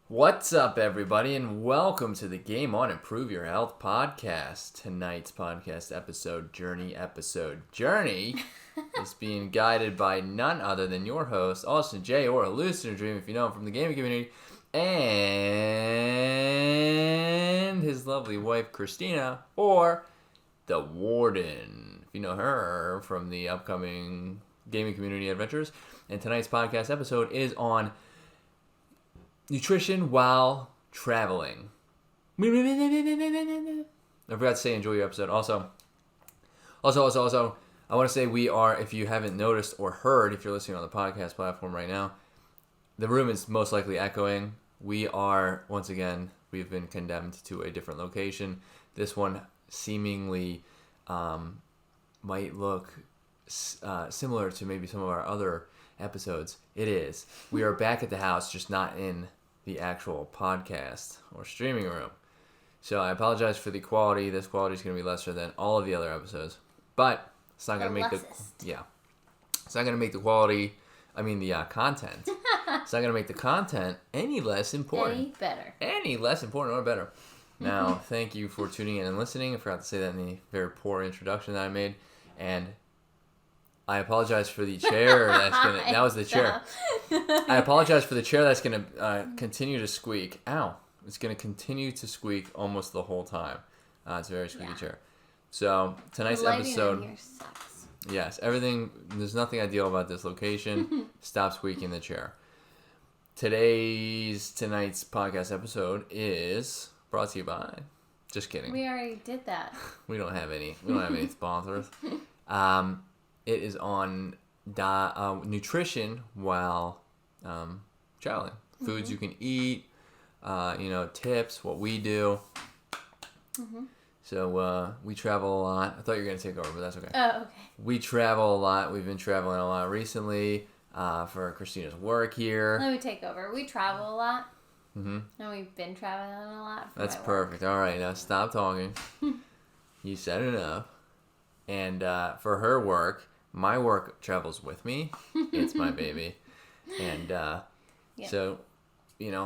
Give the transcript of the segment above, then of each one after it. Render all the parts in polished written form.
What's up, everybody, and welcome to the Game On Improve Your Health podcast. Tonight's podcast Journey, is being guided by none other than your host, Austin J, or hallucinodream, if you know him from the gaming community, and his lovely wife, Christina, or the Warden, if you know her from the upcoming gaming community adventures. And tonight's podcast episode is on nutrition while traveling. I forgot to say enjoy your episode. Also, I want to say we are, if you haven't noticed or heard, if you're listening on the podcast platform right now, the room is most likely echoing. We are, once again, we've been condemned to a different location. This one seemingly might look similar to maybe some of our other episodes. It is. We are back at the house, just not in the actual podcast or streaming room. So I apologize for the quality. This quality is going to be lesser than all of the other episodes, but it's not going to make it's not going to make the quality. I mean the content. It's not going to make the content any less important. Any less important or better. Now, thank you for tuning in and listening. I forgot to say that in the very poor introduction that I made, and I apologize for the chair that was the chair. I apologize for the chair that's going to continue to squeak. Ow. It's going to continue to squeak almost the whole time. It's a very squeaky chair. So, tonight's episode. In here sucks. Yes, everything, there's nothing ideal about this location. Stop squeaking the chair. Tonight's podcast episode is brought to you by. Just kidding. We already did that. We don't have any sponsors. It is on nutrition while traveling. Foods you can eat, tips, what we do. Mm-hmm. So we travel a lot. I thought you were going to take over, but that's okay. Oh, okay. We travel a lot. We've been traveling a lot recently for Christina's work here. Let me take over. We travel a lot. Mm-hmm. And we've been traveling a lot for That's my perfect. Work. All right, now stop talking. You said enough. And for her work, my work travels with me. It's my baby. And so,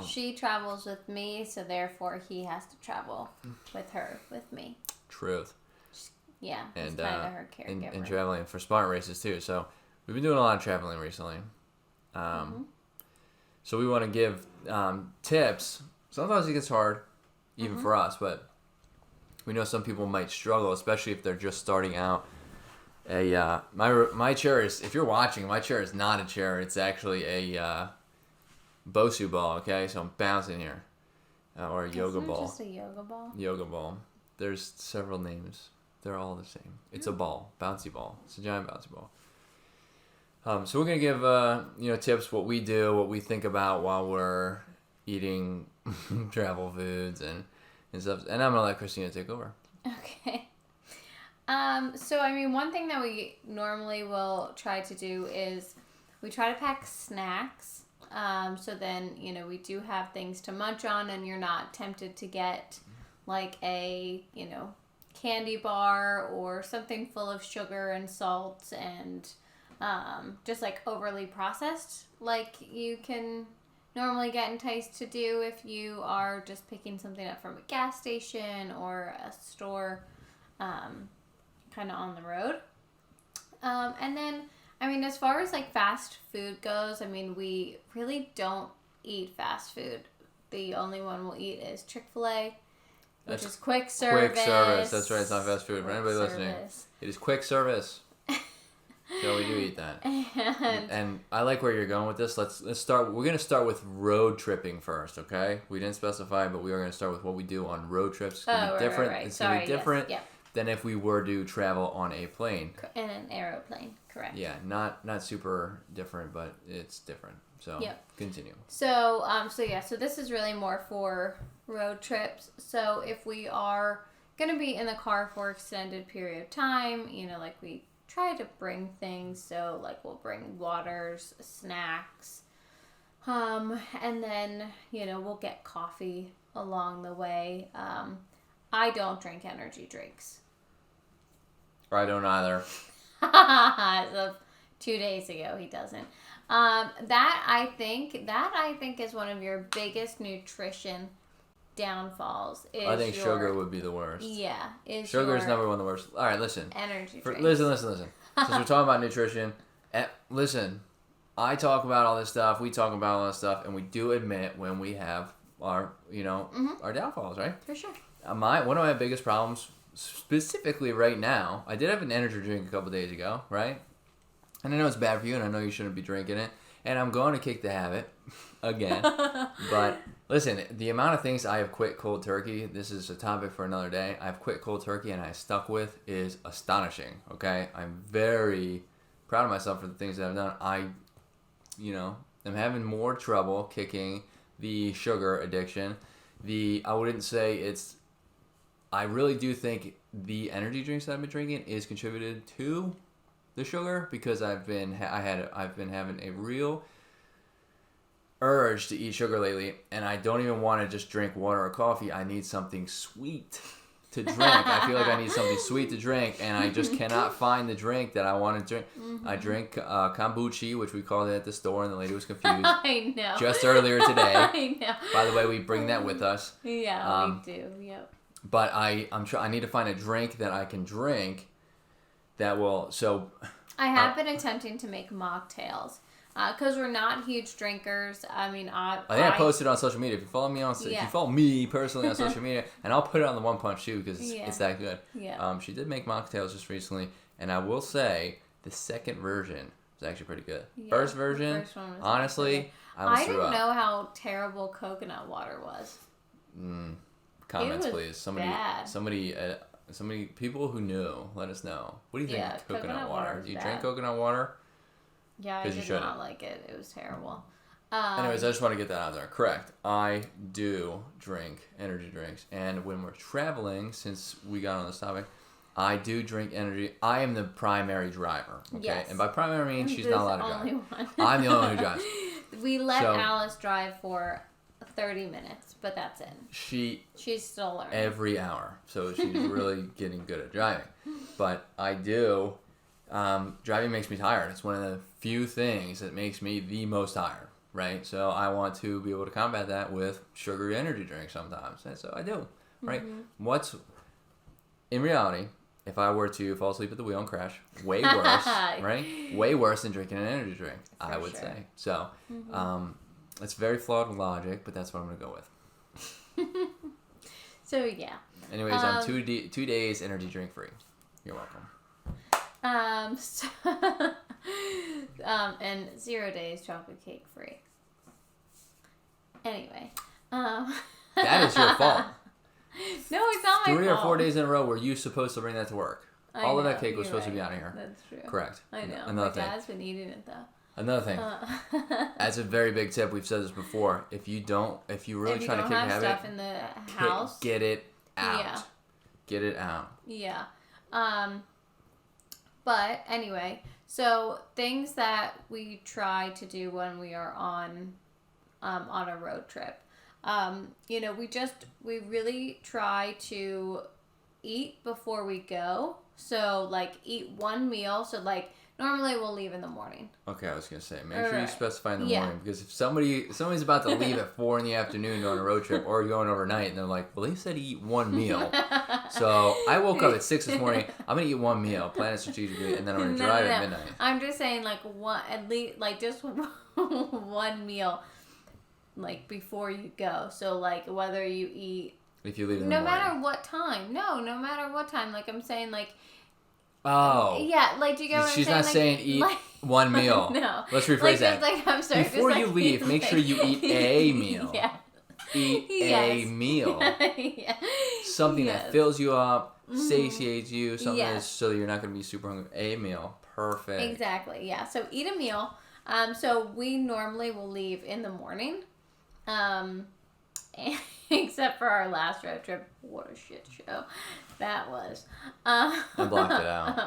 she travels with me, so therefore he has to travel with me. Truth. Yeah, and kind of her caregiver. and traveling for smart races too. So we've been doing a lot of traveling recently. So we want to give tips. Sometimes it gets hard, even for us, but we know some people might struggle, especially if they're just starting out. My chair is, if you're watching, my chair is not a chair. It's actually a Bosu ball. Okay, so I'm bouncing here, or a yoga ball. Just a yoga ball. Yoga ball. There's several names. They're all the same. It's a ball, bouncy ball. It's a giant bouncy ball. So we're gonna give tips, what we do, what we think about while we're eating travel foods and stuff. And I'm gonna let Christina take over. Okay. So one thing that we normally will try to do is we try to pack snacks. So then, we do have things to munch on and you're not tempted to get like a, candy bar or something full of sugar and salt and just like overly processed, like you can normally get enticed to do if you are just picking something up from a gas station or a store kind of on the road. And then, as far as like fast food goes, we really don't eat fast food. The only one we'll eat is Chick-fil-A, which is quick service. Quick service, that's right, it's not fast food. For anybody listening, it is quick service. So we do eat that. And I like where you're going with this. Let's start. We're going to start with road tripping first, okay? We didn't specify, but we are going to start with what we do on road trips. It's going to be different. Right. It's going to be different than if we were to travel on a plane. In an aeroplane, correct. Yeah, not super different, but it's different. So continue. So this is really more for road trips. So if we are going to be in the car for extended period of time, like we try to bring things, so like we'll bring waters, snacks, and then we'll get coffee along the way. I don't drink energy drinks. I don't either. So 2 days ago, he doesn't. That I think is one of your biggest nutrition downfalls. I think sugar would be the worst. Yeah, sugar is number one the worst. All right, listen. Energy. Listen. Since we're talking about nutrition, listen. I talk about all this stuff. We talk about all this stuff, and we do admit when we have our, our downfalls, right? For sure. One of my biggest problems, specifically right now, I did have an energy drink a couple days ago, right? And I know it's bad for you, and I know you shouldn't be drinking it, and I'm going to kick the habit again. But listen, the amount of things I have quit cold turkey, this is a topic for another day. I've quit cold turkey, and I stuck with is astonishing. Okay, I'm very proud of myself for the things that I've done. I'm having more trouble kicking the sugar addiction. I wouldn't say it's. I really do think the energy drinks that I've been drinking is contributed to the sugar, because I've been having a real urge to eat sugar lately, and I don't even want to just drink water or coffee. I need something sweet to drink. I feel like I need something sweet to drink, and I just cannot find the drink that I want to drink. Mm-hmm. I drink kombucha, which we called it at the store, and the lady was confused. I know. Just earlier today. I know. By the way, we bring that with us. Yeah, we do. Yep. But I need to find a drink that I can drink that will. So I have been attempting to make mocktails. Because we're not huge drinkers. I mean, I think I posted on social media. If you follow me if you follow me personally on social media, and I'll put it on the One Punch too, because it's that good. Yeah. She did make mocktails just recently, and I will say the second version is actually pretty good. Yeah, first version, the first one was honestly, I didn't know how terrible coconut water was. Comments, it was please. bad. Somebody, people who knew, let us know. What do you think of coconut water? Do you drink bad. coconut water? Yeah, I did not like it. It was terrible. Anyways, I just want to get that out there. Correct. I do drink energy drinks. And when we're traveling, since we got on this topic, I do drink energy. I am the primary driver. Okay? Yes. And by primary means she's not allowed to drive. One. I'm the only one who drives. We let Alice drive for 30 minutes, but that's it. She's still learning. Every hour. So she's really getting good at driving. But I do. Driving makes me tired. It's one of the few things that makes me the most tired, right? So I want to be able to combat that with sugary energy drinks sometimes. And so I do, right? Mm-hmm. In reality, if I were to fall asleep at the wheel and crash, way worse, right? Way worse than drinking an energy drink, I would say. So, it's very flawed logic, but that's what I'm going to go with. So, yeah. Anyways, I'm 2 days energy drink free. You're welcome. And 0 days chocolate cake free. Anyway. That is your fault. No, it's not my fault. 3 or 4 days in a row were you supposed to bring that to work. All of that cake was supposed to be out of here. That's true. Correct. I know. Another thing. My dad's been eating it though. Another thing. That's a very big tip. We've said this before. If you really try to kick a habit, stuff in the house, get it out. Yeah. Get it out. Yeah. But anyway, so things that we try to do when we are on a road trip. We really try to eat before we go. So like eat one meal. So like normally we'll leave in the morning. Okay, I was gonna say make sure you specify in the morning, because if somebody's about to leave at 4 PM on a road trip or going overnight, and they're like, well, they said eat one meal. So I woke up at 6 this morning. I'm gonna eat one meal, plan it strategically, and then I'm gonna drive at midnight. I'm just saying at least just one meal, like before you go. So like whether you eat, if you leave in the morning, no matter what time. No matter what time. Like I'm saying, like. Oh. Yeah, like do you get what I'm saying? She's not saying eat one meal. No. Let's rephrase that. I'm sorry. Before you leave, make sure you eat a meal. Yeah. Eat a meal. Yeah. Something that fills you up, satiates you, something that's so that you're not going to be super hungry. A meal. Perfect. Exactly, yeah. So eat a meal. So we normally will leave in the morning. Except for our last road trip. What a shit show that was. I blocked it out.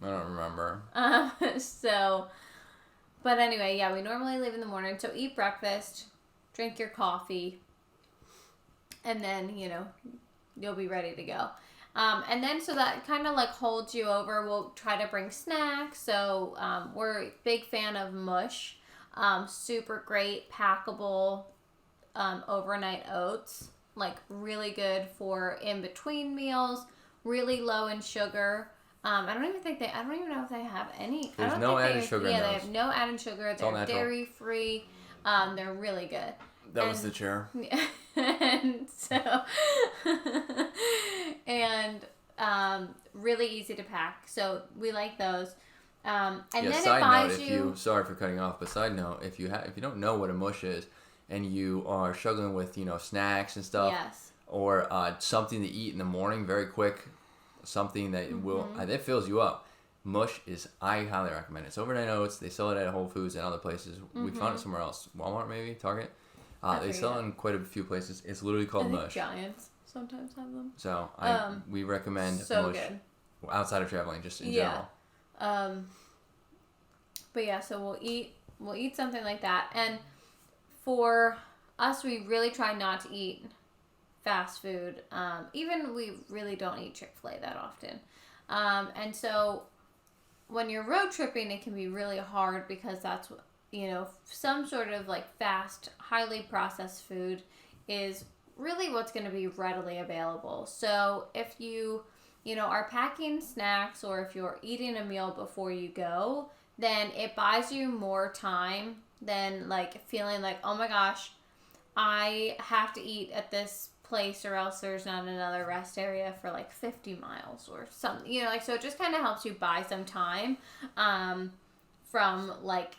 I don't remember. But anyway, yeah, we normally leave in the morning. So eat breakfast, drink your coffee, and then, you'll be ready to go. And then so that kind of like holds you over. We'll try to bring snacks. So we're a big fan of mush. Super great, packable overnight oats. Like really good for in between meals. Really low in sugar. I don't even know if they have any. There's no added sugar in those. Yeah, they have no added sugar. They're dairy free. They're really good. That was the chair. Yeah. And so, really easy to pack. So we like those. And then side it buys note, sorry for cutting off, but side note, if you don't know what a mush is, and you are struggling with snacks and stuff, yes, or something to eat in the morning, very quick, something that that fills you up. Mush I highly recommend it. It's overnight oats. They sell it at Whole Foods and other places. We found it somewhere else, Walmart maybe, Target. They sell it in quite a few places. It's literally called mush. Giants sometimes have them. So we recommend so mush good. Outside of traveling, just in general. But yeah, so we'll eat something like that. And for us, we really try not to eat fast food. Even we really don't eat Chick-fil-A that often. And so when you're road tripping, it can be really hard because that's what, some sort of like fast, highly processed food is really what's going to be readily available. So if you are packing snacks or if you're eating a meal before you go, then it buys you more time than like feeling like, oh my gosh, I have to eat at this place or else there's not another rest area for like 50 miles or something, so it just kind of helps you buy some time from like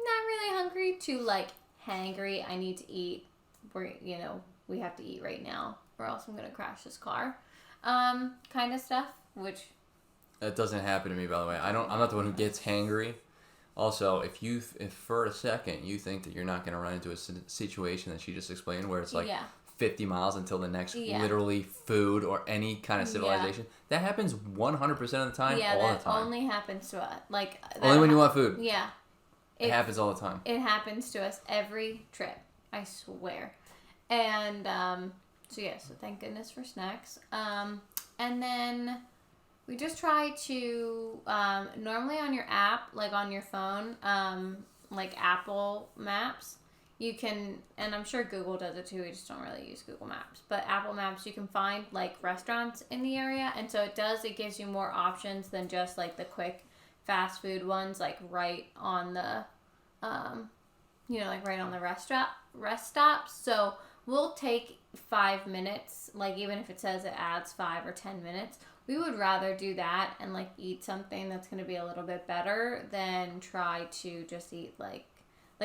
not really hungry to like hangry, I need to eat, we have to eat right now or else I'm gonna crash this car kind of stuff, which that doesn't happen to me, by the way. I'm not the one who gets hangry. Also, if for a second you think that you're not going to run into a situation that she just explained where it's like 50 miles until the next literally food or any kind of civilization, that happens 100% of the time, all the time. Only happens to us. Like only when you want food. Yeah. It happens all the time. It happens to us every trip, I swear. And so thank goodness for snacks. And then we just try to normally on your app, like on your phone, like Apple Maps, you can, and I'm sure Google does it too, we just don't really use Google Maps, but Apple Maps, you can find like restaurants in the area, and so it gives you more options than just like the quick fast food ones, like right on the like right on the rest stops. So we'll take 5 minutes, like even if it says it adds 5 or 10 minutes, we would rather do that and like eat something that's going to be a little bit better than try to just eat like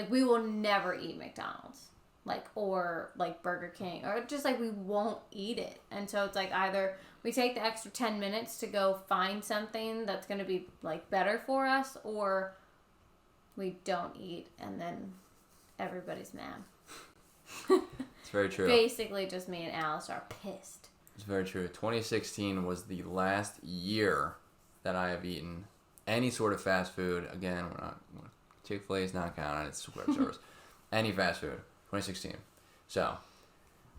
we will never eat McDonald's, like, or like Burger King, or just like we won't eat it. And so it's like either we take the extra 10 minutes to go find something that's going to be like better for us, or we don't eat and then everybody's mad. It's very true. Basically just me and Alice are pissed. It's very true. 2016 was the last year that I have eaten any sort of fast food. Again, Chick-fil-A is not counted. It's quick service. Any fast food. 2016. So,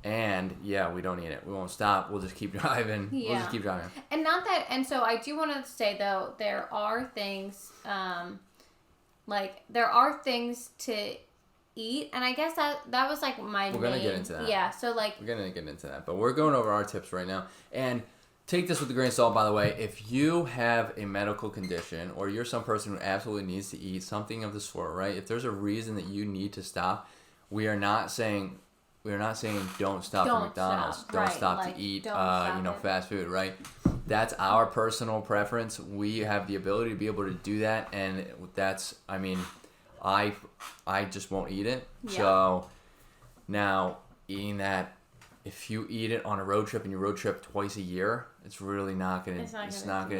and we don't eat it. We won't stop. We'll just keep driving. Yeah. We'll just keep driving. And not that. And so I do want to say though, there are things, there are things to eat, and I guess that was like my we're gonna get into that. Yeah, so like we're gonna get into that, but we're going over our tips right now. And take this with a grain of salt, by the way. If you have a medical condition or you're some person who absolutely needs to eat something of the sort, right? If there's a reason that you need to stop, we are not saying don't stop at McDonald's. Don't stop to eat fast food, right? That's our personal preference. We have the ability to be able to do that, and that's I just won't eat it. Yeah. So now eating that, if you eat it on a road trip and you road trip twice a year, it's really not gonna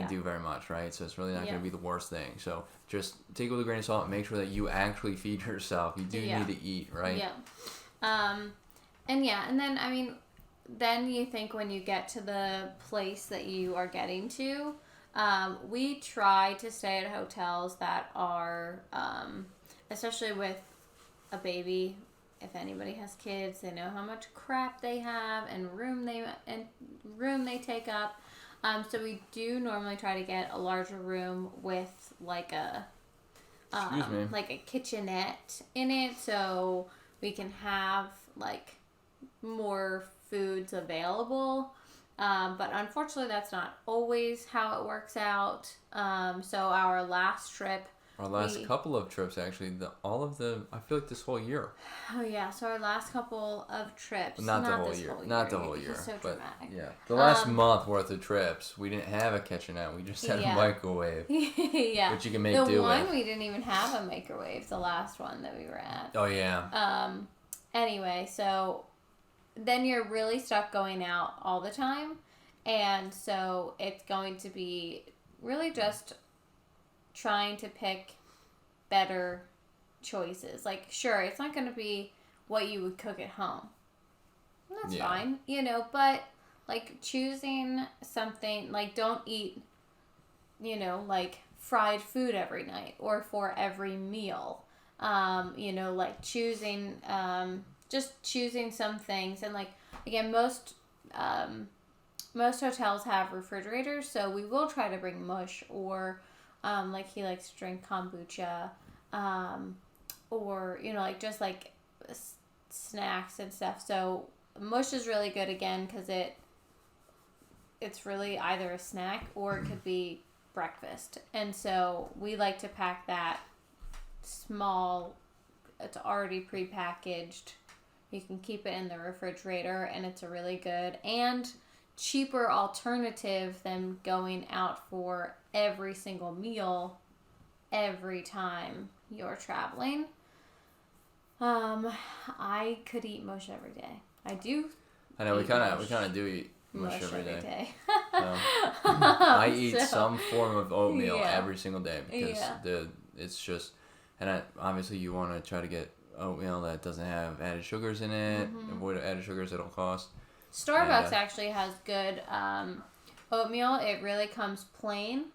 do very much, right? So it's really not gonna be the worst thing. So just take it with a grain of salt and make sure that you actually feed yourself. You do need to eat, right? Yeah. And then then you think when you get to the place that you are getting to, we try to stay at hotels that are especially with a baby, if anybody has kids, they know how much crap they have and room they take up. So we do normally try to get a larger room with like a like a kitchenette in it, so we can have like more foods available. But unfortunately, that's not always how it works out. So our last trip. Our last couple of trips, actually, I feel like this whole year. Oh yeah, so our last couple of trips. Not the whole year. Not the whole year. So but dramatic. yeah, the last month worth of trips, we didn't have a kitchenette. We just had a microwave. Yeah. Which you can make do with. The one we didn't even have a microwave. The last one that we were at. Oh yeah. Anyway, so then you're really stuck going out all the time, and so it's going to be really just trying to pick better choices. Like, sure, it's not going to be what you would cook at home. That's fine, but like choosing something, like don't eat, like fried food every night or for every meal. Like choosing, just choosing some things. And like, again, most hotels have refrigerators, so we will try to bring mush or like he likes to drink kombucha, or like just like snacks and stuff. So mush is really good again because it's really either a snack or it could be breakfast. And so we like to pack that small. It's already prepackaged. You can keep it in the refrigerator, and it's a really good and cheaper alternative than going out for every single meal every time you're traveling. I could eat mush every day. I do. I know we kind of do eat mush every day. So, I eat some form of oatmeal every single day because it's just, and obviously you want to try to get oatmeal that doesn't have added sugars in it. Avoid added sugars at all costs. Starbucks actually has good oatmeal. It really comes plain,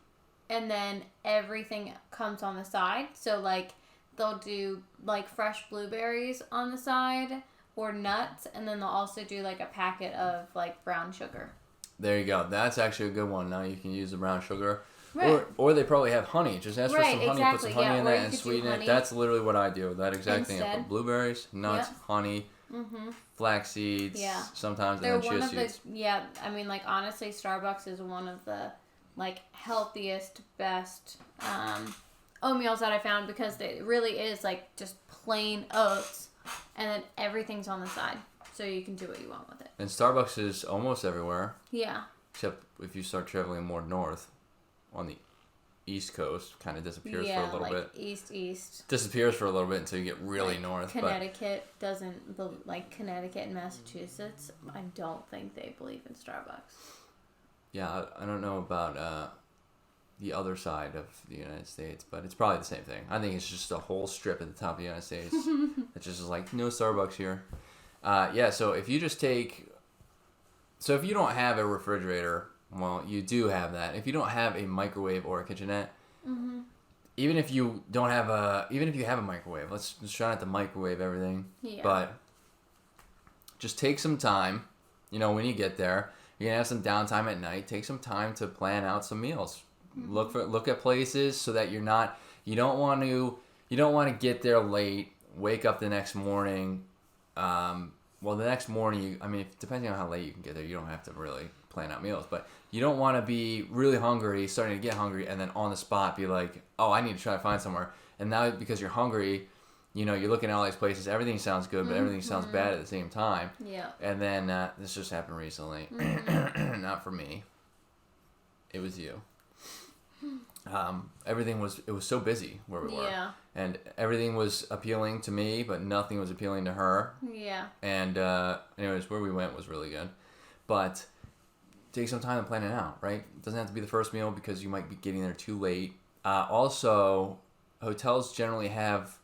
and then everything comes on the side. So like they'll do like fresh blueberries on the side or nuts, and then they'll also do like a packet of like brown sugar. There you go. That's actually a good one. Now you can use the brown sugar. Right. Or they probably have honey. Just ask for some honey, put some honey in there and sweeten it. That's literally what I do. That exact thing. I put blueberries, nuts, honey, flax seeds, sometimes, and then chia seeds. I mean, like, honestly, Starbucks is one of the, like, healthiest, best oatmeals that I found because it really is, like, just plain oats, and then everything's on the side, so you can do what you want with it. And Starbucks is almost everywhere. Yeah. Except if you start traveling more north, on the East Coast, kind of disappears for a little bit. East. Disappears for a little bit until you get really north. Connecticut Connecticut and Massachusetts, I don't think they believe in Starbucks. Yeah, I don't know about the other side of the United States, but it's probably the same thing. I think it's just a whole strip at the top of the United States. It's just like, no Starbucks here. So if you just take... So if you don't have a refrigerator... Well, you do have that. If you don't have a microwave or a kitchenette, even if you have a microwave, let's try not to microwave everything. Yeah. But just take some time. When you get there, you're gonna have some downtime at night. Take some time to plan out some meals. Look at places so that you don't want to get there late. Wake up the next morning. The next morning, depending on how late you can get there, you don't have to really plan out meals, but you don't want to be really hungry, starting to get hungry, and then on the spot be like, oh, I need to try to find somewhere. And now because you're hungry, you're looking at all these places, everything sounds good, but everything sounds bad at the same time. Yeah. And then this just happened recently. Not for me. It was you. It was so busy where we were. Yeah. And everything was appealing to me, but nothing was appealing to her. Yeah. And anyways, where we went was really good. But take some time to plan it out, right? It doesn't have to be the first meal because you might be getting there too late. Also, hotels generally have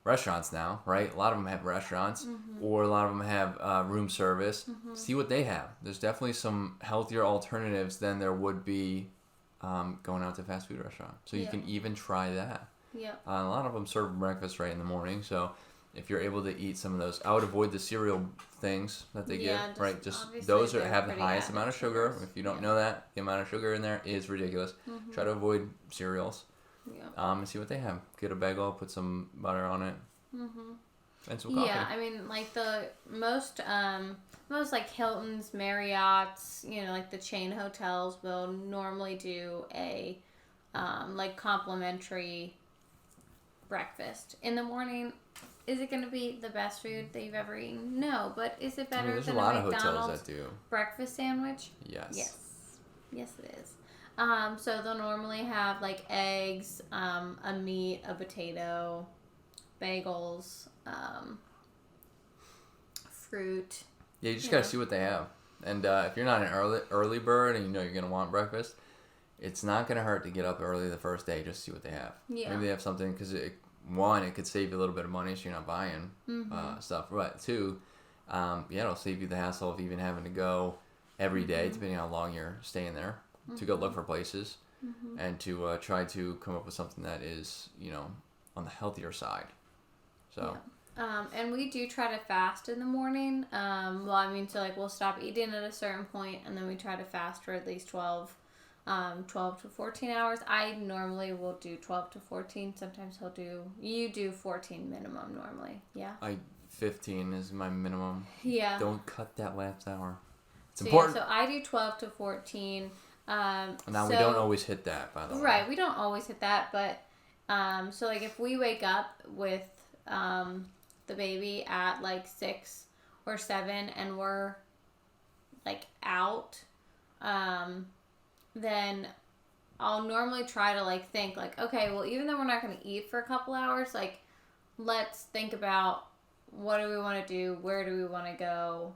restaurants now, right? A lot of them have restaurants, or a lot of them have room service. See what they have. There's definitely some healthier alternatives than there would be going out to a fast food restaurant. So you can even try that. Yeah. A lot of them serve breakfast right in the morning, so if you're able to eat some of those, I would avoid the cereal things that they give, right? Just those have the highest amount of sugar. If you don't know that, the amount of sugar in there is ridiculous. Try to avoid cereals. And see what they have. Get a bagel, put some butter on it, and some coffee. Yeah, I mean, like the most like Hilton's, Marriott's, like the chain hotels will normally do a like complimentary breakfast in the morning. Is it going to be the best food that you've ever eaten? No, but is it better there's than a lot a of McDonald's hotels that do breakfast sandwich? Yes. Yes, it is. So they'll normally have like eggs, a meat, a potato, bagels, fruit. Yeah, you just gotta see what they have. And if you're not an early bird and you know you're gonna want breakfast, it's not gonna hurt to get up early the first day just to see what they have. Yeah. Maybe they have something because it could save you a little bit of money so you're not buying stuff. But two, it'll save you the hassle of even having to go every day, depending on how long you're staying there, to go look for places and to try to come up with something that is, on the healthier side. So. And we do try to fast in the morning. So like we'll stop eating at a certain point and then we try to fast for at least 12 to 14 hours. I normally will do 12 to 14. Sometimes you do 14 minimum normally. Yeah. 15 is my minimum. Yeah. Don't cut that last hour. It's important. Yeah, so I do 12 to 14. Now we don't always hit that, by the way. Right. We don't always hit that, but so like if we wake up with the baby at like 6 or 7 and we're like out, then I'll normally try to like think like, okay, well, even though we're not going to eat for a couple hours, like let's think about what do we want to do? Where do we want to go?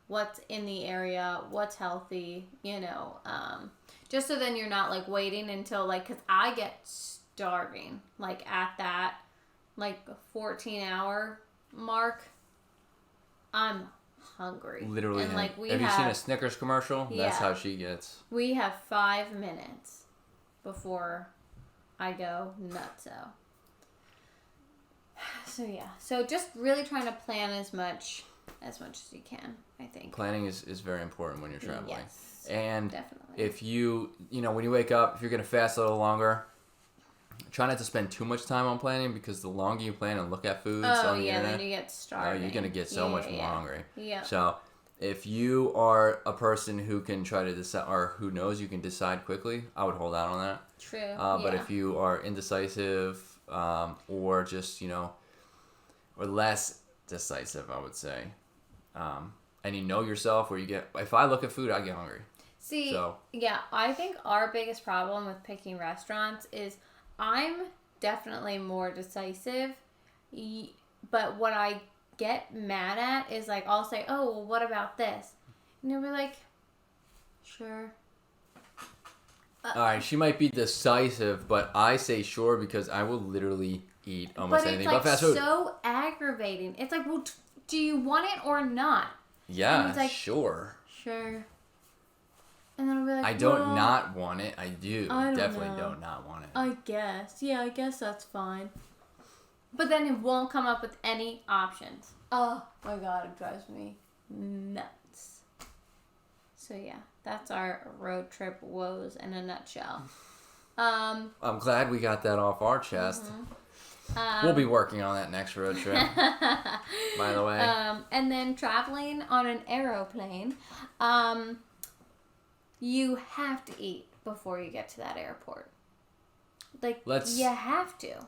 What's in the area? What's healthy? Just so then you're not like waiting until like, cause I get starving like at that like 14-hour mark. I'm hungry. Literally. And like have you seen a Snickers commercial? Yeah. That's how she gets. We have 5 minutes before I go nutso. So yeah. So just really trying to plan as much as you can, I think. Planning is very important when you're traveling. Yes. And definitely. if you, when you wake up, if you're going to fast a little longer, try not to spend too much time on planning because the longer you plan and look at foods on the internet, then you get starving. You're going to get so much more hungry. Yeah. So if you are a person who can try to decide or who knows you can decide quickly, I would hold out on that. True. But if you are indecisive or just, or less decisive, I would say, and you know yourself where if I look at food, I get hungry. See, I think our biggest problem with picking restaurants is I'm definitely more decisive, but what I get mad at is like I'll say, oh, well, what about this? And you'll be like, sure. All right, she might be decisive, but I say sure because I will literally eat almost anything but fast food. But it's so aggravating. It's like, well, do you want it or not? Yeah, it's like, sure. Sure. And then I'll be like, I don't not want it. I do. I definitely don't not want it. I guess. Yeah, I guess that's fine. But then it won't come up with any options. Oh my God, it drives me nuts. So yeah, that's our road trip woes in a nutshell. I'm glad we got that off our chest. We'll be working on that next road trip, by the way. And then traveling on an aeroplane, you have to eat before you get to that airport. Like, you have to.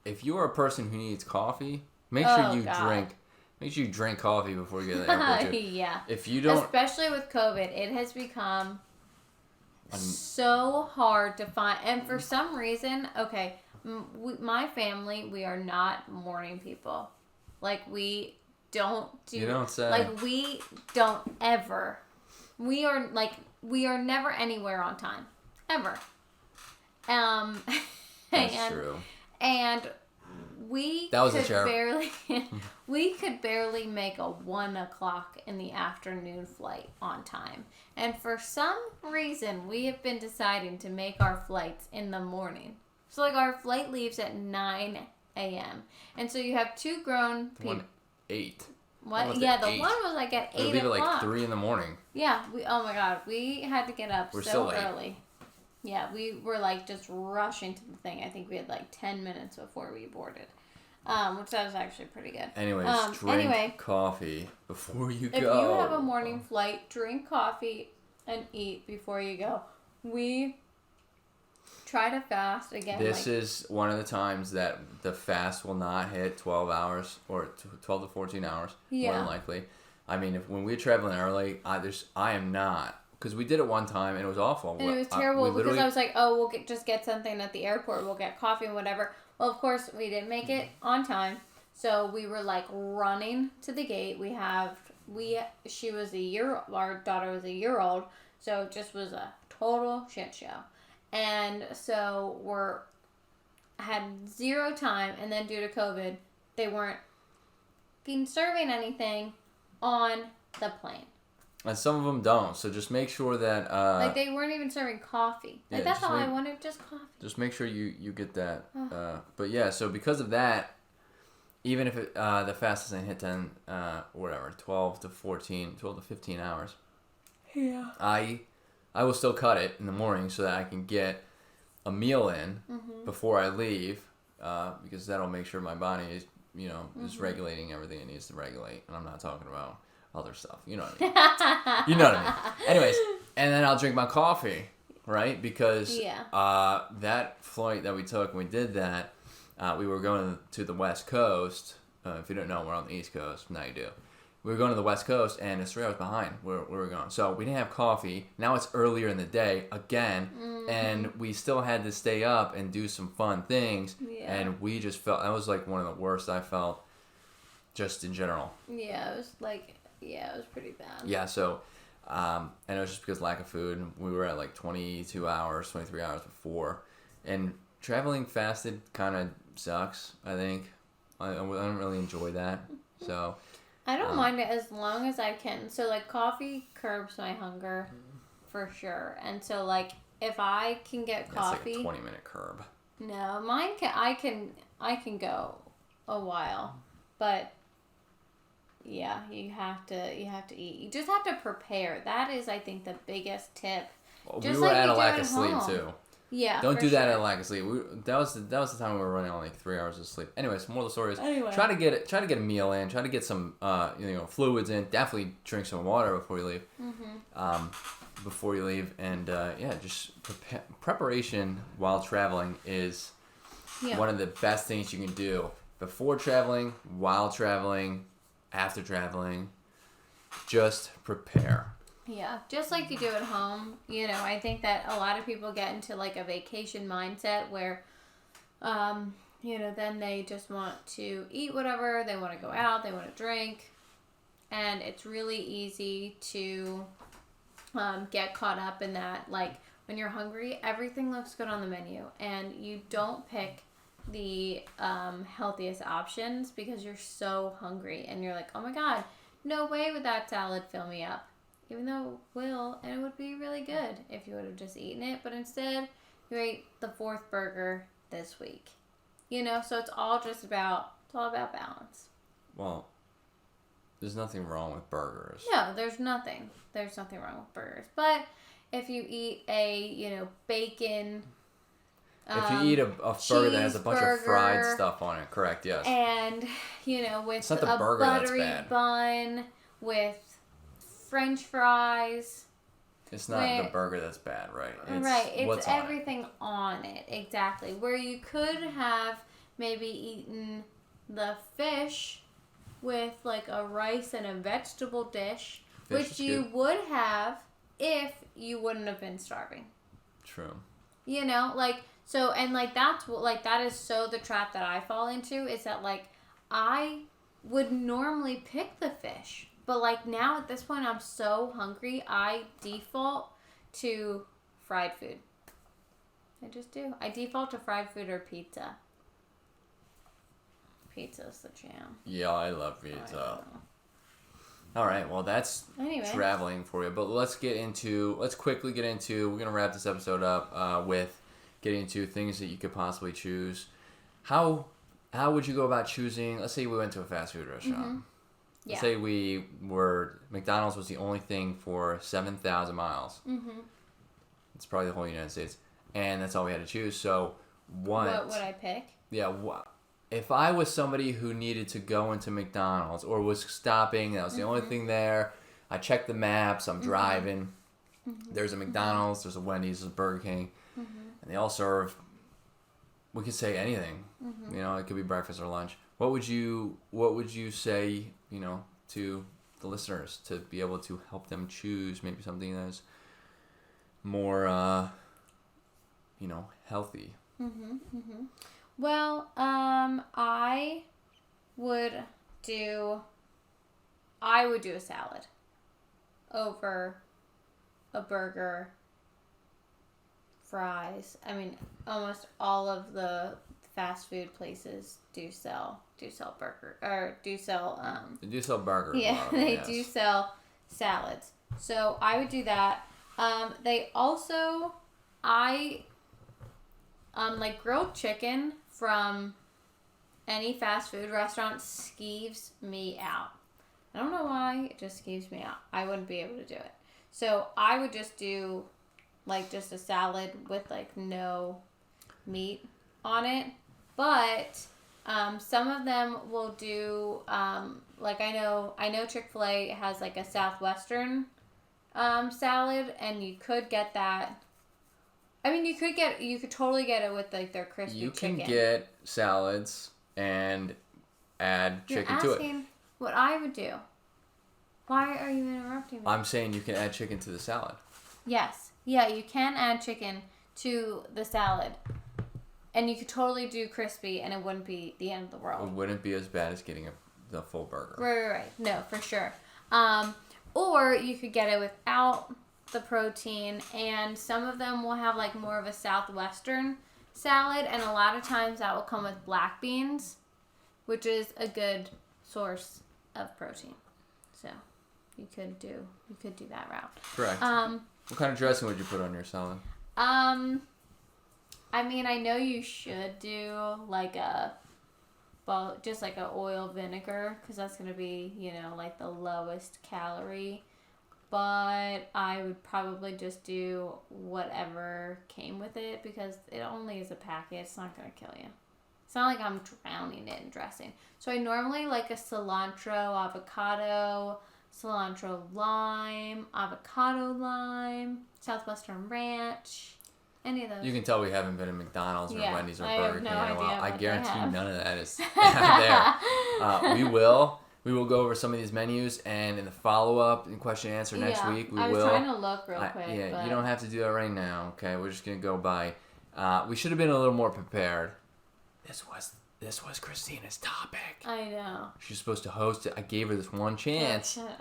If you are a person who needs coffee, make sure you drink. Make sure you drink coffee before you get to the airport. Yeah. If you don't, especially with COVID, it has become so hard to find. And for some reason, okay, my family, we are not morning people. Like we don't do. You don't say. Like we don't ever. We are never anywhere on time, ever. That's true. And we could barely make a 1:00 in the afternoon flight on time. And for some reason, we have been deciding to make our flights in the morning. So like our flight leaves at 9 a.m. And so you have two grown people. 8. What? Yeah, the 8. one was like at 8 Leave at o'clock. like 3 in the morning. Yeah. Oh my God. We had to get up We're so still late. early. Yeah, we were like just rushing to the thing. I think we had like 10 minutes before we boarded. Which that was actually pretty good. Anyways, drink coffee before you go. If you have a morning flight, drink coffee and eat before you go. We try to fast again. This is one of the times that the fast will not hit 12 hours or 12 to 14 hours, more than likely. I mean, when we're traveling early, I am not. Because we did it one time and it was awful. And it was terrible because I was like, oh, we'll just get something at the airport. We'll get coffee and whatever. Well, of course, we didn't make it on time. So we were like running to the gate. She was our daughter was a year old. So it just was a total shit show. And so had zero time. And then due to COVID, they weren't serving anything on the plane. And some of them don't, so just make sure that... like, they weren't even serving coffee. Like, that's all I wanted, just coffee. Just make sure you get that. But yeah, so because of that, even if the fast doesn't hit 10, 12 to 15 hours, yeah, I will still cut it in the morning so that I can get a meal in before I leave, because that'll make sure my body is, is regulating everything it needs to regulate. And I'm not talking about other stuff. You know what I mean? You know what I mean. Anyways, and then I'll drink my coffee, right? Because that flight that we took, when we did that, we were going to the West Coast. If you don't know, we're on the East Coast. Now you do. We were going to the West Coast, and it's 3 hours behind where we were going. So we didn't have coffee. Now it's earlier in the day again, and we still had to stay up and do some fun things. Yeah. And we just felt, that was like one of the worst I felt just in general. Yeah, it was like... Yeah, it was pretty bad. Yeah, so, and it was just because lack of food. We were at like 22 hours, 23 hours before. And traveling fasted kind of sucks, I think. I don't really enjoy that. So. I don't mind it as long as I can. So, like, coffee curbs my hunger for sure. And so, like, if I can get coffee. It's like a 20-minute curb. No, mine I can go a while. But. Yeah, you have to eat. You just have to prepare. That is, I think, the biggest tip. Well, we were at a lack of sleep too. Yeah, don't do that at a lack of sleep. That was the time we were running on like 3 hours of sleep. Anyways, more of the story is try to get a meal in. Try to get some fluids in. Definitely drink some water before you leave. Before you leave, and just preparation while traveling is one of the best things you can do before traveling, while traveling. After traveling, just prepare. Yeah, just like you do at home. I think that a lot of people get into like a vacation mindset where, then they just want to eat whatever, they want to go out, they want to drink. And it's really easy to get caught up in that. Like, when you're hungry, everything looks good on the menu. And you don't pick the healthiest options because you're so hungry and you're like, oh my god, no way would that salad fill me up, even though it will, and it would be really good if you would have just eaten it, but instead you ate the 4th burger this week, so it's all about balance. Well, there's nothing wrong with burgers. No, there's nothing wrong with burgers, but if you eat a bacon, if you eat a burger that has a bunch of fried stuff on it, correct, yes. And, with a buttery bun, with French fries. It's not the burger that's bad, right? It's everything on it, exactly. Where you could have maybe eaten the fish with like a rice and a vegetable dish, which you would have if you wouldn't have been starving. True. So, and, that's what, that is so the trap that I fall into, is that, I would normally pick the fish. But, now at this point, I'm so hungry, I default to fried food. I just do. I default to fried food or pizza. Pizza's the jam. Yeah, I love pizza. All right, well, that's traveling for you. But let's quickly get into, we're going to wrap this episode up with getting into things that you could possibly choose. How how would you go about choosing? Let's say we went to a fast food restaurant. Mm-hmm. Yeah. Let's say McDonald's was the only thing for 7,000 miles. Mm-hmm. It's probably the whole United States, and that's all we had to choose. So What would I pick? Yeah, if I was somebody who needed to go into McDonald's or was stopping, that was the only thing there. I checked the maps. I'm driving. Mm-hmm. There's a McDonald's. There's a Wendy's. There's a Burger King, and they all serve. We could say anything. You know, it could be breakfast or lunch. What would you say? You know, to the listeners to be able to help them choose maybe something that's more, healthy. Well, I would do a salad over a burger, fries. I mean, almost all of the fast food places do sell burger or do sell They do sell burgers. yeah, they do sell salads. So I would do that. They also like grilled chicken from any fast food restaurant skeeves me out. I don't know why, it just skeeves me out. I wouldn't be able to do it. So I would just do like just a salad with like no meat on it. But some of them will do like I know Chick-fil-A has like a Southwestern salad, and you could get that. I mean, you could totally get it with like their crispy chicken. You can get salads and add chicken to it. You're asking what I would do. Why are you interrupting me? I'm saying you can add chicken to the salad. Yes. Yeah, you can add chicken to the salad. And you could totally do crispy, and it wouldn't be the end of the world. It wouldn't be as bad as getting the full burger. Right. No, for sure. Or you could get it without the protein, and some of them will have like more of a Southwestern salad, and a lot of times that will come with black beans, which is a good source of protein. So you could do that route. Correct. What kind of dressing would you put on your salad? I mean, I know you should do like just like a oil vinegar, because that's going to be, like the lowest calorie. But I would probably just do whatever came with it, because it only is a packet. It's not going to kill you. It's not like I'm drowning it in dressing. So I normally like a cilantro, avocado, cilantro lime, avocado lime, Southwestern ranch. Any of those. You can tell we haven't been in McDonald's or Wendy's or Burger King in a while. I guarantee none of that is there. We will go over some of these menus, and in the follow-up and question and answer next week, we will. I was trying to look real quick. But you don't have to do that right now, okay? We're just going to go by. We should have been a little more prepared. This was Christina's topic. I know. She's supposed to host it. I gave her this one chance. Shut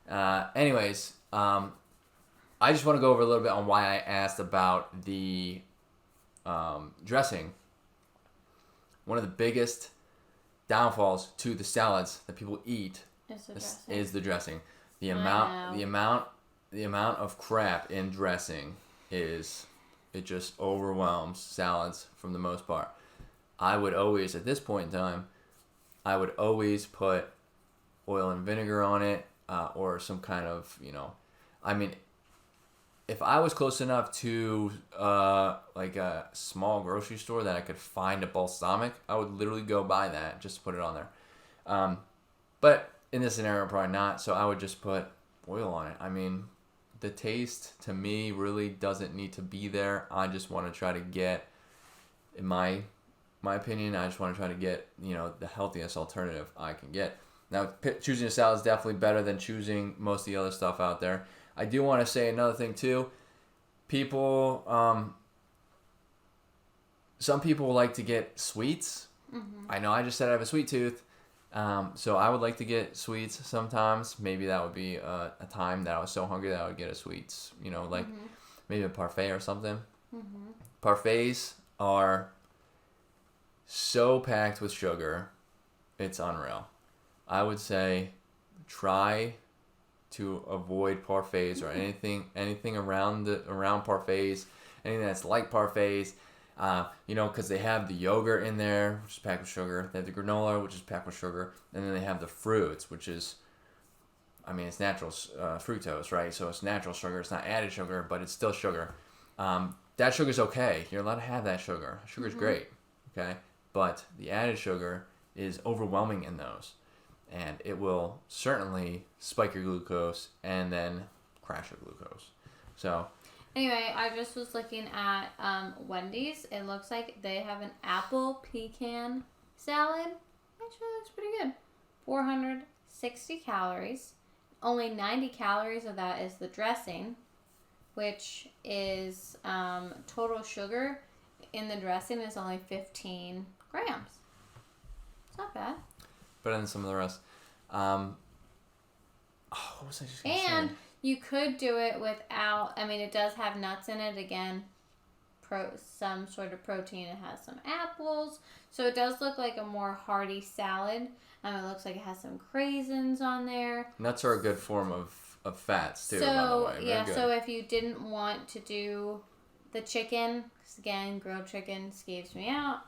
up. Anyways, I just want to go over a little bit on why I asked about the dressing. One of the biggest downfalls to the salads that people eat is the dressing. The amount of crap in dressing it just overwhelms salads from the most part. I would always, at this point in time, put oil and vinegar on it, or some kind of, I mean, if I was close enough to like a small grocery store that I could find a balsamic, I would literally go buy that just to put it on there. But in this scenario, probably not. So I would just put oil on it. I mean, the taste to me really doesn't need to be there. I just want to try to get, in my opinion, I just want to try to get the healthiest alternative I can get. Now, choosing a salad is definitely better than choosing most of the other stuff out there. I do want to say another thing too. People, some people like to get sweets. Mm-hmm. I know I just said I have a sweet tooth. So I would like to get sweets sometimes. Maybe that would be a time that I was so hungry that I would get a sweets. Like maybe a parfait or something. Mm-hmm. Parfaits are so packed with sugar. It's unreal. I would say try to avoid parfaits or anything around parfaits, anything that's like parfaits. Because they have the yogurt in there, which is packed with sugar. They have the granola, which is packed with sugar. And then they have the fruits, which is, it's natural fructose, right? So it's natural sugar. It's not added sugar, but it's still sugar. That sugar's okay. You're allowed to have that sugar. Sugar's great, okay? But the added sugar is overwhelming in those. And it will certainly spike your glucose and then crash your glucose. So... Anyway, I just was looking at Wendy's. It looks like they have an apple pecan salad. Actually, looks pretty good. 460 calories. Only 90 calories of that is the dressing, which is total sugar in the dressing is only 15 grams. It's not bad. Better than some of the rest. What was I just going to say? And you could do it without, it does have nuts in it. Again, some sort of protein. It has some apples. So it does look like a more hearty salad. It looks like it has some craisins on there. Nuts are a good form of fats, too, so, by the way. Yeah, so if you didn't want to do the chicken, because again, grilled chicken scaves me out.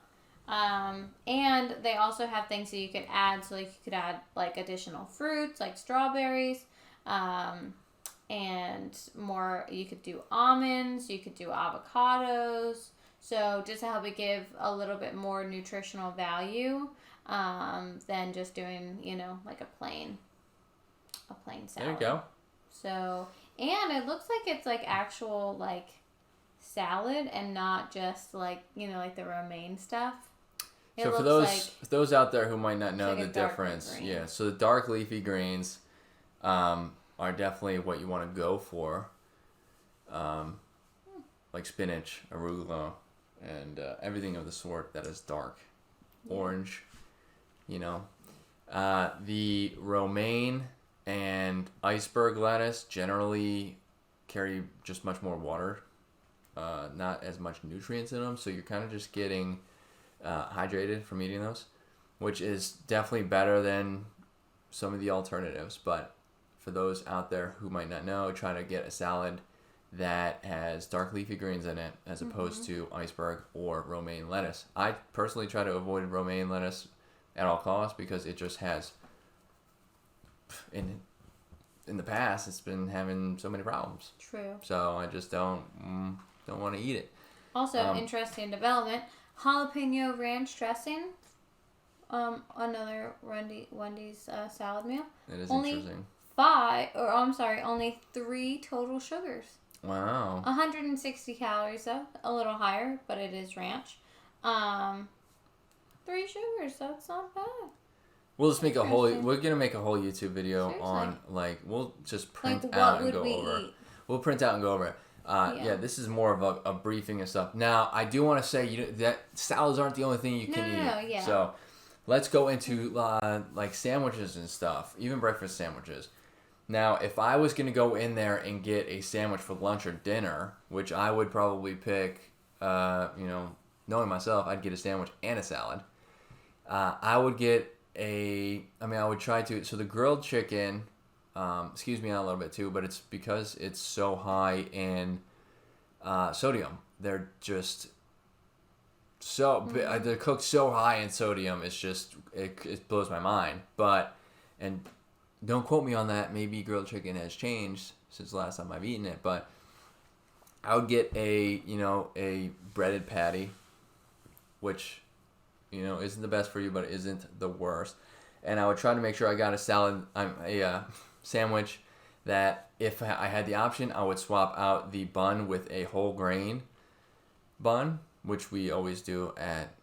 And they also have things that you could add. So like you could add like additional fruits, like strawberries, and more, you could do almonds, you could do avocados. So just to help it give a little bit more nutritional value than just doing, like a plain salad. There you go. So, and it looks like it's like actual like salad and not just like, like the romaine stuff. It so for those out there who might not know the difference, yeah. So the dark leafy greens are definitely what you want to go for, like spinach, arugula, and everything of the sort that is dark, orange. The romaine and iceberg lettuce generally carry just much more water, not as much nutrients in them, so you're kind of just getting hydrated from eating those, which is definitely better than some of the alternatives. But for those out there who might not know, try to get a salad that has dark leafy greens in it as opposed to iceberg or romaine lettuce. I personally try to avoid romaine lettuce at all costs because it just has, in the past, it's been having so many problems. True. So I just don't want to eat it. Also, interesting development, jalapeno ranch dressing. Another Wendy's salad meal. It is interesting. Only 3 total sugars. Wow. 160 calories though, a little higher, but it is ranch. 3 sugars, so it's not bad. We'll just make we're gonna make a whole YouTube video on we'll just print out and go over. Eat? We'll print out and go over it. This is more of a briefing and stuff. Now, I do want to say that salads aren't the only thing you can eat. No, yeah. So, let's go into like sandwiches and stuff, even breakfast sandwiches. Now, if I was going to go in there and get a sandwich for lunch or dinner, which I would probably pick, knowing myself, I'd get a sandwich and a salad. I would get I would try to, so the grilled chicken, excuse me out a little bit too, but it's because it's so high in sodium. They're just they're cooked so high in sodium, it's just, it blows my mind. And don't quote me on that. Maybe grilled chicken has changed since the last time I've eaten it, but I would get a breaded patty, which, isn't the best for you, but isn't the worst. And I would try to make sure I got a sandwich that if I had the option, I would swap out the bun with a whole grain bun, which we always do at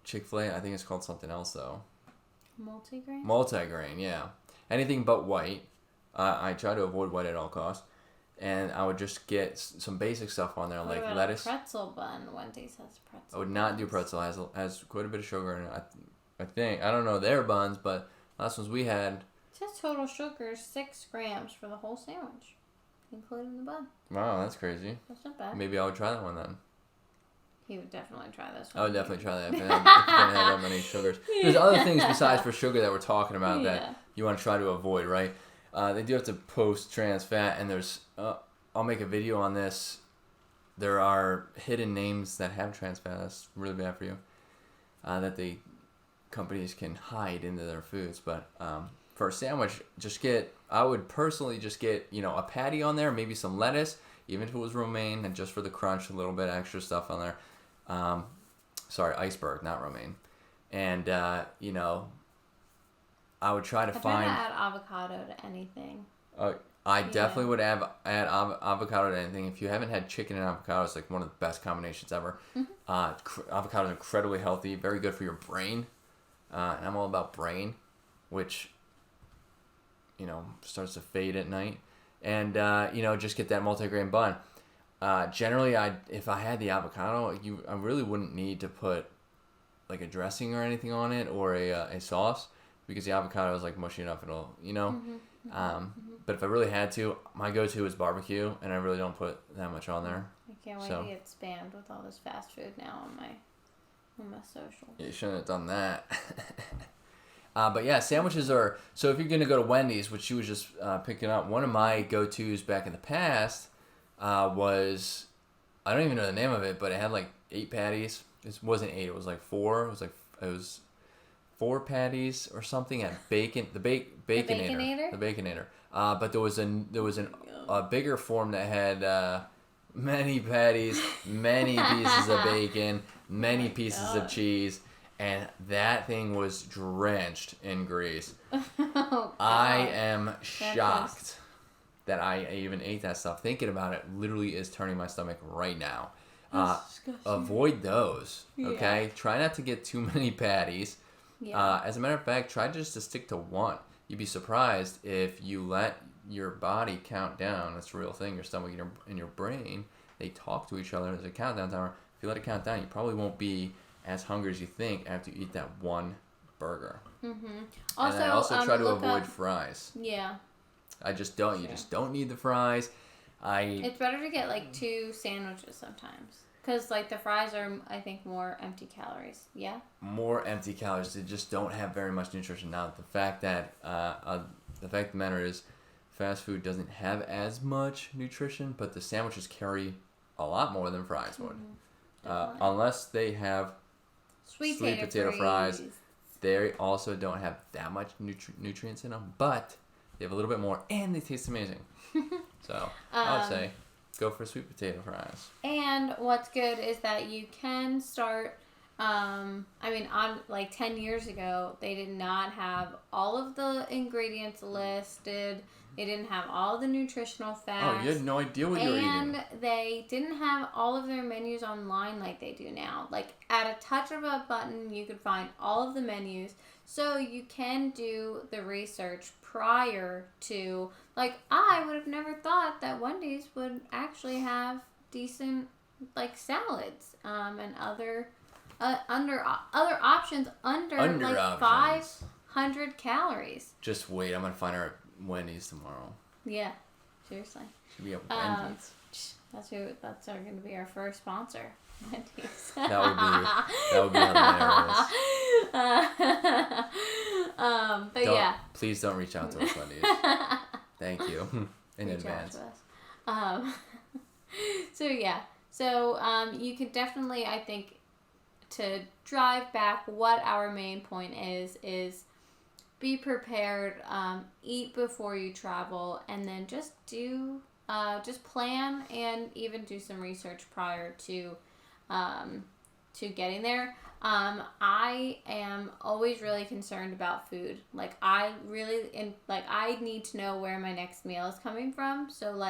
Chick-fil-A. I think it's called something else though. Multigrain? Multigrain, yeah. Anything but white. I try to avoid white at all costs. And I would just get some basic stuff on there, what like about lettuce. A pretzel bun. Wendy's has pretzel. I would not do pretzel. It has quite a bit of sugar in it. I think. I don't know their buns, but last ones we had. It says total sugar 6 grams for the whole sandwich, including the bun. Wow, that's crazy. That's not bad. Maybe I would try that one then. He would definitely try this one. I would definitely try that if it didn't have that many sugars. There's other things besides for sugar that we're talking about that you want to try to avoid, right? They do have to post trans fat, and there's I'll make a video on this there are hidden names that have trans fat. That's really bad for you. That the companies can hide into their foods. But for a sandwich, I would personally just get, a patty on there, maybe some lettuce, even if it was romaine, and just for the crunch, a little bit of extra stuff on there. Sorry, iceberg, not romaine. And, I would try to I find... try to add avocado to anything. I definitely would add avocado to anything. If you haven't had chicken and avocado, it's like one of the best combinations ever. Mm-hmm. Avocado is incredibly healthy, very good for your brain. And I'm all about brain, which, starts to fade at night. And, just get that multigrain bun. Generally, if I had the avocado, I really wouldn't need to put like a dressing or anything on it or a sauce, because the avocado is like mushy enough. It'll, But if I really had to, my go-to is barbecue, and I really don't put that much on there. I can't wait to get spammed with all this fast food now on my socials. You shouldn't have done that. But yeah, sandwiches are... So if you're going to go to Wendy's, which she was just picking up, one of my go-tos back in the past was... I don't even know the name of it, but it had like 8 patties. It wasn't 8, it was like 4. It was 4 patties or something at bacon... The Baconator. The Baconator. But there was a bigger form that had many patties, many pieces of bacon, many pieces of cheese, and that thing was drenched in grease. I am shocked that I even ate that stuff. Thinking about it literally is turning my stomach right now. Avoid those, okay? Yeah. Try not to get too many patties. Yeah. As a matter of fact, try just to stick to one. You'd be surprised if you let your body count down. That's a real thing. Your stomach and your brain, they talk to each other. There's a countdown timer. If you let it count down, you probably won't be as hungry as you think after you eat that one burger. Mm-hmm. Also, and I also try to avoid fries. Yeah. I just don't. You just don't need the fries. It's better to get like 2 sandwiches sometimes. Because like the fries are, I think, more empty calories. Yeah? More empty calories. They just don't have very much nutrition. Now, the fact that the fact of the matter is, fast food doesn't have as much nutrition, but the sandwiches carry a lot more than fries would. Unless they have sweet potato fries. They also don't have that much nutrients in them, but they have a little bit more, and they taste amazing. So I would say go for sweet potato fries. And what's good is that you can start. On like 10 years ago, they did not have all of the ingredients listed. They didn't have all the nutritional facts. Oh, you had no idea what you were eating. And they didn't have all of their menus online like they do now. Like, at a touch of a button, you could find all of the menus. So you can do the research prior to... Like, I would have never thought that Wendy's would actually have decent, like, salads and other options under like options. 500 calories. Just wait, I'm gonna find her at Wendy's tomorrow. Yeah, seriously. Should be at Wendy's. That's going to be our first sponsor. Wendy's. That would be hilarious. Please don't reach out to us, Wendy's. Thank you in advance. So you can definitely, I think, to drive back, what our main point is be prepared, eat before you travel, and then just plan and even do some research prior to getting there. I am always really concerned about food. Like, I need to know where my next meal is coming from. So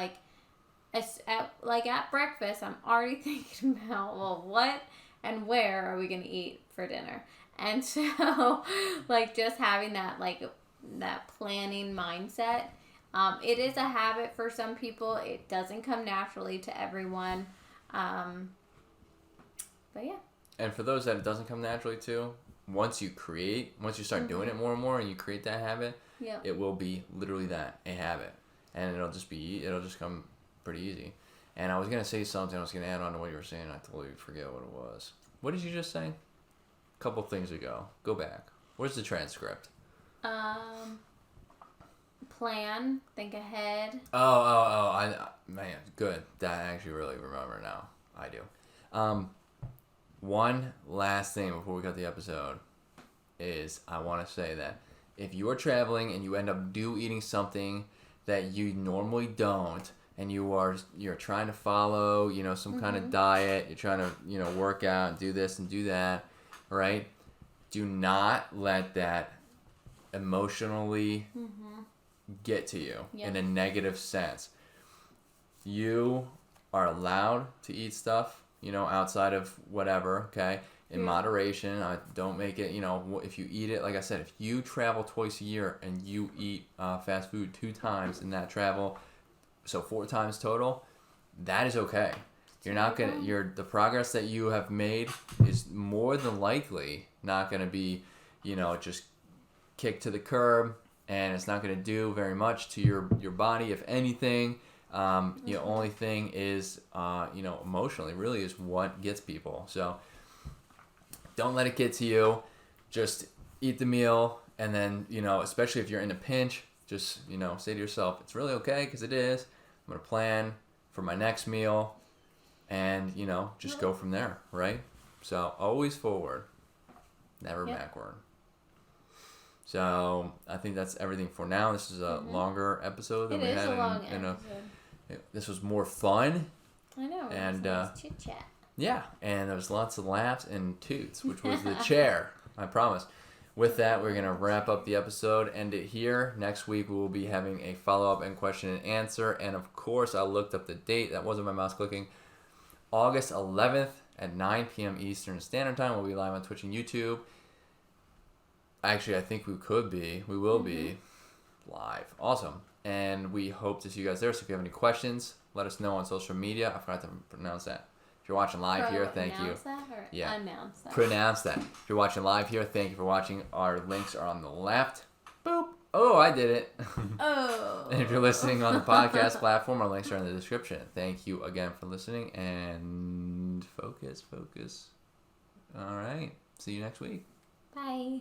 at breakfast, I'm already thinking about, well, what and where are we going to eat for dinner? And so, just having that, that planning mindset, it is a habit for some people. It doesn't come naturally to everyone. But yeah. And for those that it doesn't come naturally to, once you start doing it more and more and you create that habit, it will be literally that, a habit. And it'll just come pretty easy. And I was going to say something, I was going to add on to what you were saying, I totally forget what it was. What did you just say? A couple things ago. Go back. Where's the transcript? Plan, think ahead. Man, good. That I actually really remember now. I do. One last thing before we cut the episode is I want to say that if you are traveling and you end up eating something that you normally don't, and you're trying to follow, some kind of diet, you're trying to, work out and do this and do that, right? Do not let that emotionally get to you in a negative sense. You are allowed to eat stuff, outside of whatever, okay? In moderation. Don't make it, if you eat it, like I said, if you travel twice a year and you eat fast food 2 times in that travel, so 4 times total, that is okay. You're not gonna, the progress that you have made is more than likely not gonna be, just kicked to the curb, and it's not gonna do very much to your body, if anything. The only thing is, emotionally really is what gets people. So don't let it get to you. Just eat the meal, and then, especially if you're in a pinch, just, say to yourself, it's really okay, because it is. I'm going to plan for my next meal, and, just go from there, right? So always forward, never backward. So I think that's everything for now. This is a longer episode than we had. Episode. This was more fun. I know. And nice chit chat. Yeah, and there was lots of laughs and toots, which was the chair. I promise. With that, we're gonna wrap up the episode, end it here. Next week we will be having a follow-up and question and answer. And of course, I looked up the date. That wasn't my mouse clicking. August 11th at 9 p.m. Eastern Standard Time. We'll be live on Twitch and YouTube. Actually, I think we will be live. Awesome. And we hope to see you guys there. So if you have any questions, let us know on social media. I forgot to pronounce that. If you're watching live here, thank you. Announce that? Pronounce that. If you're watching live here, thank you for watching. Our links are on the left. Boop. Oh, I did it. Oh. And if you're listening on the podcast platform, our links are in the description. Thank you again for listening. And focus. All right. See you next week. Bye.